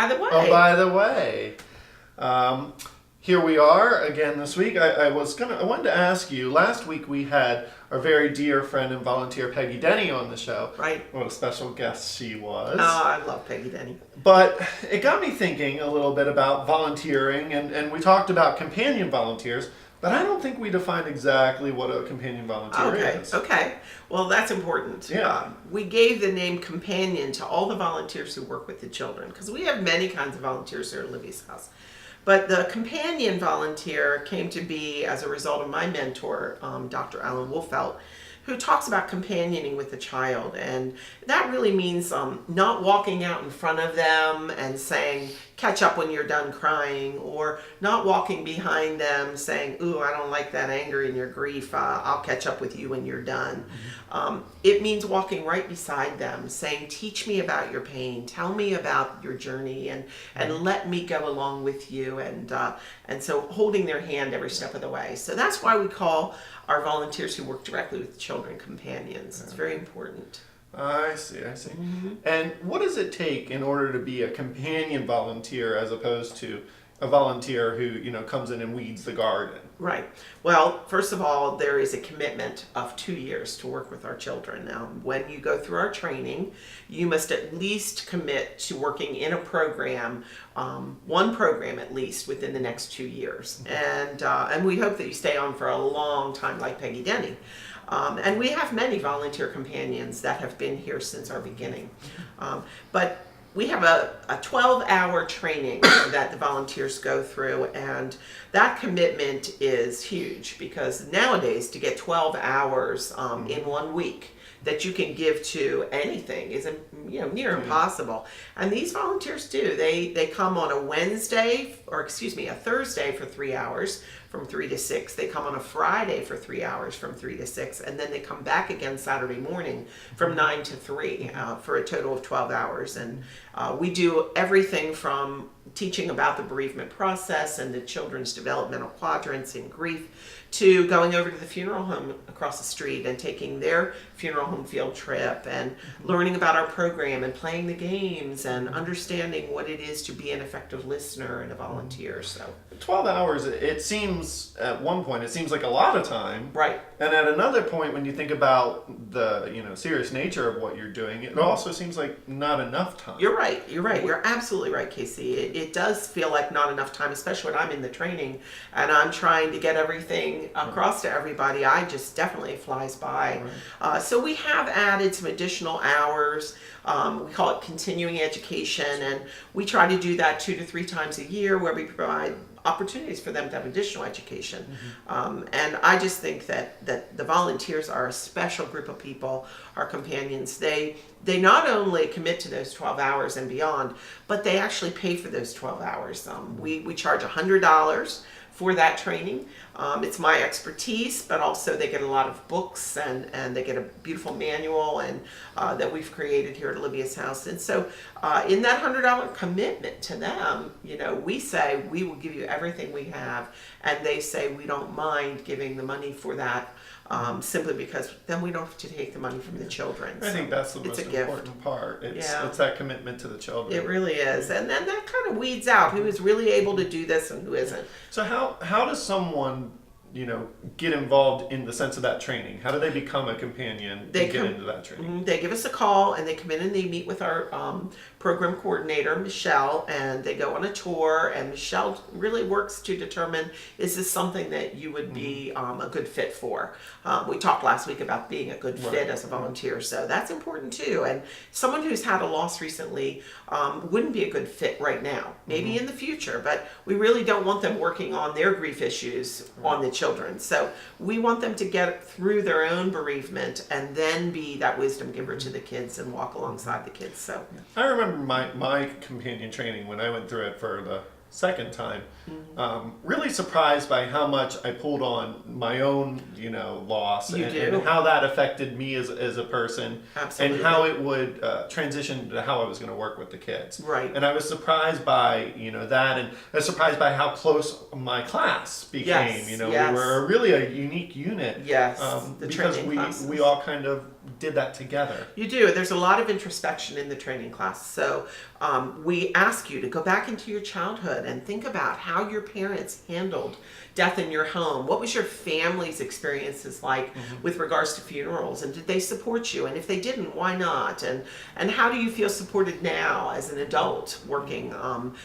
by the way. Oh, by the way. Here we are again this week. I wanted to ask you, last week we had our very dear friend and volunteer Peggy Denny on the show. Right. What a special guest she was. Oh, I love Peggy Denny. But it got me thinking a little bit about volunteering, and we talked about companion volunteers, but I don't think we defined exactly what a companion volunteer is. Okay. Well, that's important. Yeah. We gave the name companion to all the volunteers who work with the children, because we have many kinds of volunteers here at Olivia's house. But the companion volunteer came to be as a result of my mentor, Dr. Alan Wolfelt, who talks about companioning with the child. And that really means not walking out in front of them and saying, catch up when you're done crying, or not walking behind them saying, ooh, I don't like that anger and your grief. I'll catch up with you when you're done. It means walking right beside them, saying, teach me about your pain, tell me about your journey, and let me go along with you. And so holding their hand every step of the way. So that's why we call our volunteers who work directly with children companions. It's very important. I see. Mm-hmm. And what does it take in order to be a companion volunteer as opposed to a volunteer who, comes in and weeds the garden? Right. Well, first of all, there is a commitment of 2 years to work with our children. Now, when you go through our training, you must at least commit to working in a program, one program at least, within the next 2 years. And we hope that you stay on for a long time, like Peggy Denny. And we have many volunteer companions that have been here since our beginning. But we have a 12-hour training that the volunteers go through, and that commitment is huge, because nowadays to get 12 hours in 1 week that you can give to anything is near impossible. And these volunteers do. They come on a Thursday for 3 hours from 3 to 6. They come on a Friday for 3 hours from 3 to 6, and then they come back again Saturday morning from 9 to 3 for a total of 12 hours. And we do everything from teaching about the bereavement process and the children's developmental quadrants in grief, to going over to the funeral home across the street and taking their funeral home field trip and learning about our program and playing the games and understanding what it is to be an effective listener and a volunteer. So 12 hours, it seems, at one point, it seems like a lot of time. Right. And at another point, when you think about the serious nature of what you're doing, it also seems like not enough time. You're right. You're absolutely right, Casey. It does feel like not enough time, especially when I'm in the training and I'm trying to get everything across to everybody. Definitely flies by. Right. So we have added some additional hours. We call it continuing education, and we try to do that 2 to 3 times a year, where we provide opportunities for them to have additional education. And I just think that the volunteers are a special group of people, our companions. They not only commit to those 12 hours and beyond, but they actually pay for those 12 hours. We charge $100 for that training. It's my expertise, but also they get a lot of books and they get a beautiful manual and that we've created here at Olivia's house. And so in that $100 commitment to them, we say we will give you everything we have, and they say we don't mind giving the money for that, simply because then we don't have to take the money from the children. I think that's the most important part. It's that commitment to the children. It really is. And then that kind of weeds out who is really able to do this and who isn't. So how does someone get involved in the sense of that training? How do they become a companion and get into that training? They give us a call, and they come in and they meet with our program coordinator, Michelle, and they go on a tour, and Michelle really works to determine, is this something that you would be a good fit for? We talked last week about being a good fit as a volunteer, so that's important too. And someone who's had a loss recently wouldn't be a good fit right now, maybe in the future, but we really don't want them working on their grief issues on the children. So we want them to get through their own bereavement and then be that wisdom giver to the kids and walk alongside the kids. So I remember my companion training when I went through it for the second time, really surprised by how much I pulled on my own, loss and how that affected me as a person. Absolutely. And how it would transition to how I was going to work with the kids. Right. And I was surprised by, that, and I was surprised by how close my class became. Yes. We were really a unique unit. Yes. Because we all kind of did that together. You do. There's a lot of introspection in the training class. So we ask you to go back into your childhood and think about how your parents handled death in your home. What was your family's experiences like with regards to funerals? And did they support you? And if they didn't, why not? And how do you feel supported now as an adult working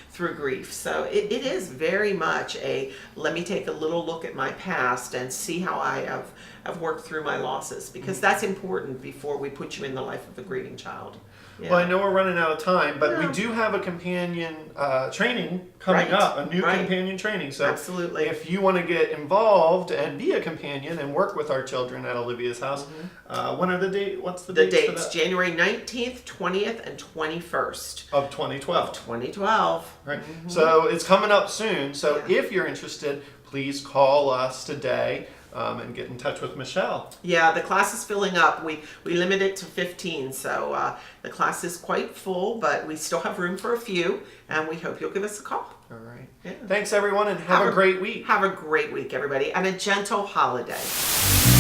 through grief? So it is very much let me take a little look at my past and see how I have worked through my losses, because that's important before we put you in the life of a grieving child. Yeah. Well, I know we're running out of time, but we do have a companion training coming up, a new companion training. So absolutely, if you want to get involved and be a companion and work with our children at Olivia's house, when are the date? What's the dates? The dates, January 19th, 20th, and 21st. Of 2012. Of 2012. Right. So it's coming up soon. So if you're interested, please call us today. And get in touch with Michelle. Yeah, the class is filling up. We limit it to 15, so the class is quite full, but we still have room for a few, and we hope you'll give us a call. All right. Yeah. Thanks, everyone, and have a great week. Have a great week, everybody, and a gentle holiday.